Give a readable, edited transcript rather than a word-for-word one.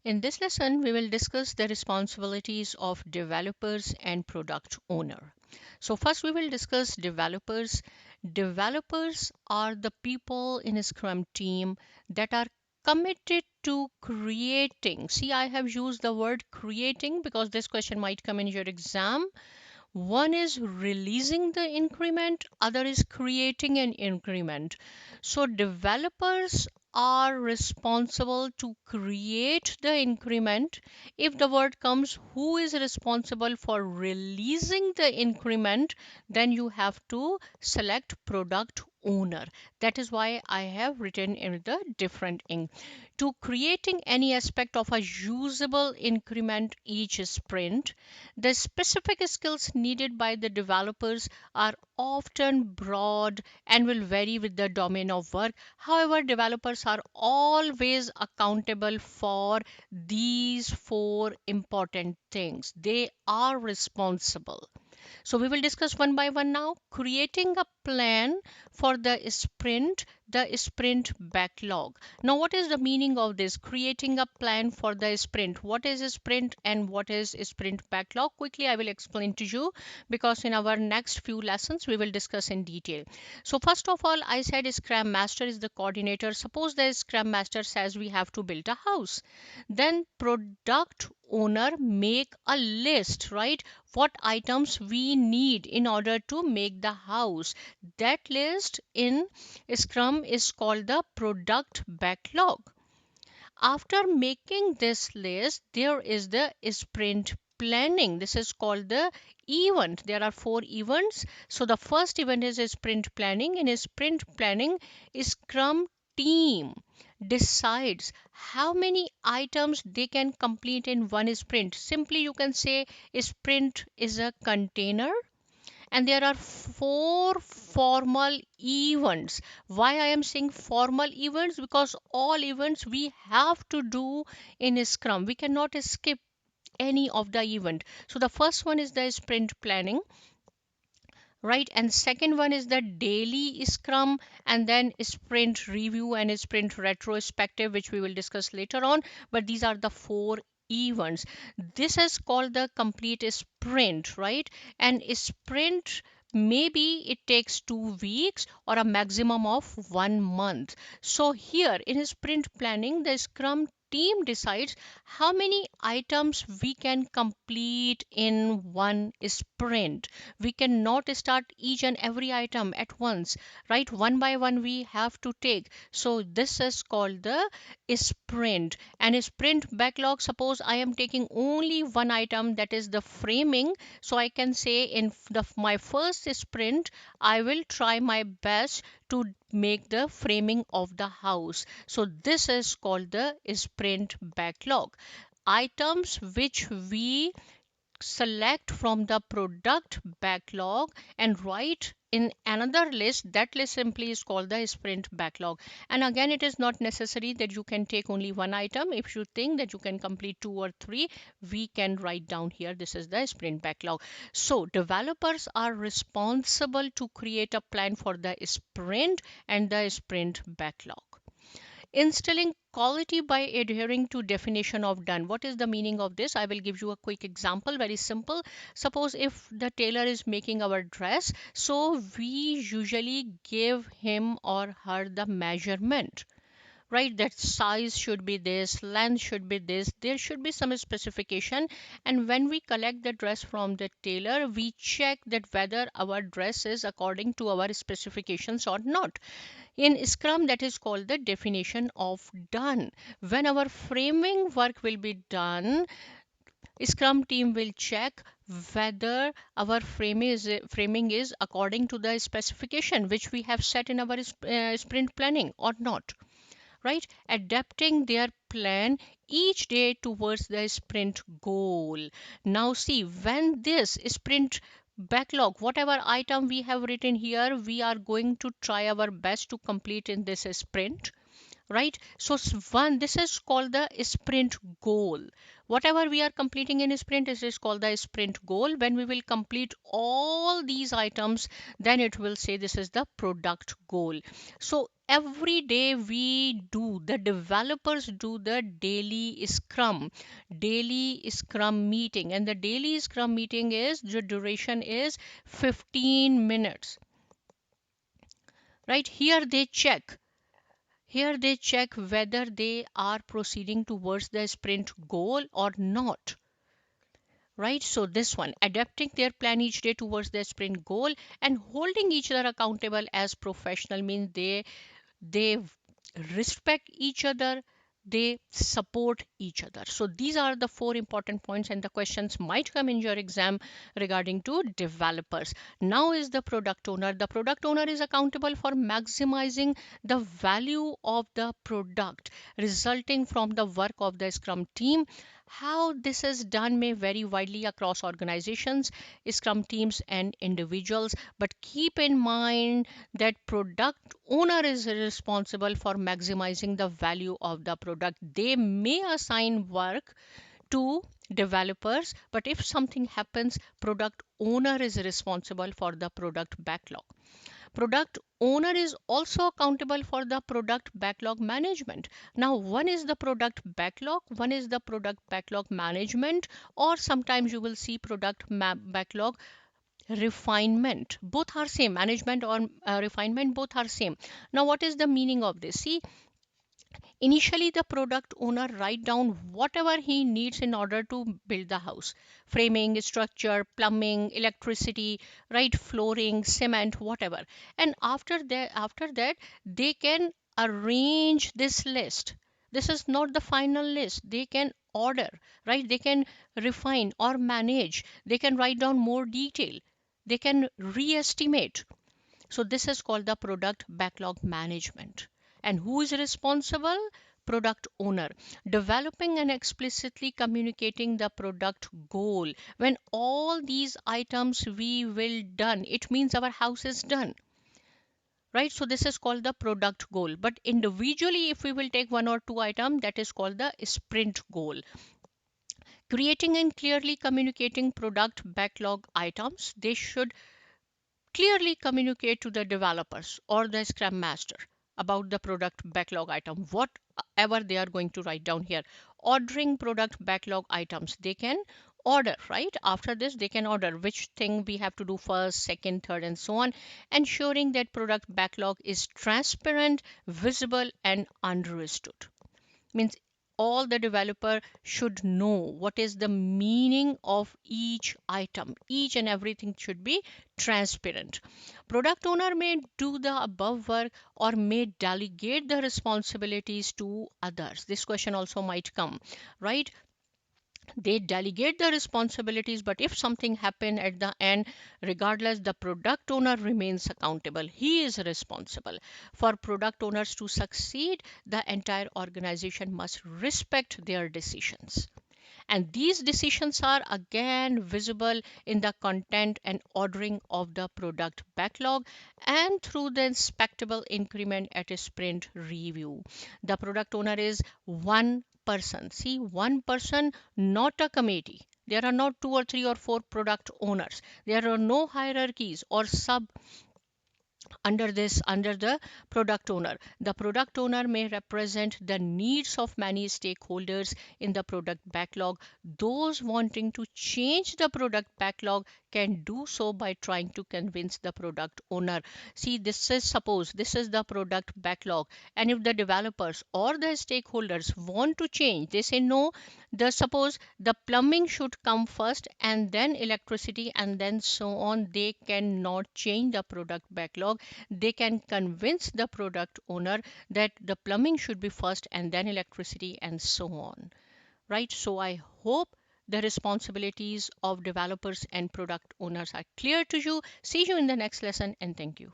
In this lesson, we will discuss the responsibilities of developers and product owner. So first we will discuss developers. Developers are the people in a Scrum team that are committed to creating. See, I have used the word creating because this question might come in your exam. One is releasing the increment, other is creating an increment. So developers are responsible to create the increment. If the word comes, who is responsible for releasing the increment, then you have to select product owner. That is why I have written in the different ink. To creating any aspect of a usable increment each sprint, the specific skills needed by the developers are often broad and will vary with the domain of work. However, developers are always accountable for these four important things. They are responsible. So we will discuss one by one now. Creating a plan for the sprint backlog. Now, what is the meaning of this? Creating a plan for the sprint. What is a sprint and what is a sprint backlog? Quickly, I will explain to you because in our next few lessons, we will discuss in detail. So first of all, I said Scrum Master is the coordinator. Suppose the Scrum Master says we have to build a house. Then product owner make a list, right? What items we need in order to make the house. That list in Scrum is called the product backlog. After making this list, there is the sprint planning. This is called the event. There are four events. So the first event is sprint planning. In sprint planning, Scrum team decides how many items they can complete in one sprint. Simply you can say a sprint is a container and there are four formal events. Why I am saying formal events? Because all events we have to do in Scrum. We cannot skip any of the event. So the first one is the sprint planning, right? And second one is the daily Scrum, and then sprint review and sprint retrospective, which we will discuss later on. But these are the four events. This is called the complete sprint, right? And a sprint, maybe it takes 2 weeks or a maximum of 1 month. So here in sprint planning, the Scrum team decides how many items we can complete in one sprint. We cannot start each and every item at once, right? One by one we have to take. So this is called the sprint. And a sprint backlog, suppose I am taking only one item, that is the framing. So I can say in my first sprint I will try my best to make the framing of the house. So this is called the sprint backlog. Items which we select from the product backlog and write in another list. That list simply is called the sprint backlog. And again, it is not necessary that you can take only one item. If you think that you can complete two or three, we can write down here this is the sprint backlog. So developers are responsible to create a plan for the sprint and the sprint backlog. Instilling quality by adhering to definition of done. What is the meaning of this? I will give you a quick example, very simple. Suppose if the tailor is making our dress, so we usually give him or her the measurement, right? That size should be this, length should be this, there should be some specification. And when we collect the dress from the tailor, we check that whether our dress is according to our specifications or not. In Scrum, that is called the definition of done. When our framing work will be done, Scrum team will check whether our framing is according to the specification which we have set in our sprint planning or not, right? Adapting their plan each day towards the sprint goal. Now see, when this sprint backlog, whatever item we have written here, we are going to try our best to complete in this sprint, right? So this is called the sprint goal. Whatever we are completing in a sprint, this is called the sprint goal. When we will complete all these items, then it will say this is the product goal. So every day the developers do the daily scrum meeting, and the daily scrum meeting is, the duration is 15 minutes, right? Here they check whether they are proceeding towards the sprint goal or not, right? So this one, adapting their plan each day towards the sprint goal and holding each other accountable as professional, means they respect each other, they support each other. So these are the four important points, and the questions might come in your exam regarding to developers. Now is the product owner. The product owner is accountable for maximizing the value of the product resulting from the work of the Scrum team. How this is done may vary widely across organizations, Scrum teams, and individuals, but keep in mind that product owner is responsible for maximizing the value of the product. They may assign work to developers, but if something happens, product owner is responsible for the product backlog. Product owner is also accountable for the product backlog management. Now, one is the product backlog, one is the product backlog management, or sometimes you will see product backlog refinement. Both are same, management or refinement, both are same. Now what is the meaning of this? See, initially the product owner write down whatever he needs in order to build the house: framing, structure, plumbing, electricity, right, flooring, cement, whatever. And after that they can arrange this list. This is not the final list. They can order, right? They can refine or manage. They can write down more detail. They can re-estimate. So this is called the product backlog management. And who is responsible? Product owner. Developing and explicitly communicating the product goal. When all these items we will done, it means our house is done. Right, so this is called the product goal. But individually, if we will take one or two items, that is called the sprint goal. Creating and clearly communicating product backlog items. They should clearly communicate to the developers or the scrum master about the product backlog item, whatever they are going to write down here. Ordering product backlog items, they can order, right? After this they can order which thing we have to do first, second, third, and so on. Ensuring that product backlog is transparent, visible, and understood, means all the developer should know what is the meaning of each item. Each and everything should be transparent. Product owner may do the above work or may delegate the responsibilities to others. This question also might come, right? They delegate the responsibilities, but if something happen at the end, regardless, the product owner remains accountable. He is responsible. For product owners to succeed, the entire organization must respect their decisions, and these decisions are again visible in the content and ordering of the product backlog and through the inspectable increment at a sprint review. The product owner is one person. See, one person, not a committee. There are not two or three or four product owners. There are no hierarchies or sub under the product owner. The product owner may represent the needs of many stakeholders in the product backlog. Those wanting to change the product backlog can do so by trying to convince the product owner. See, suppose this is the product backlog, and if the developers or the stakeholders want to change, they say no, suppose the plumbing should come first and then electricity and then so on. They cannot change the product backlog. They can convince the product owner that the plumbing should be first and then electricity and so on, right? So I hope the responsibilities of developers and product owners are clear to you. See you in the next lesson, and thank you.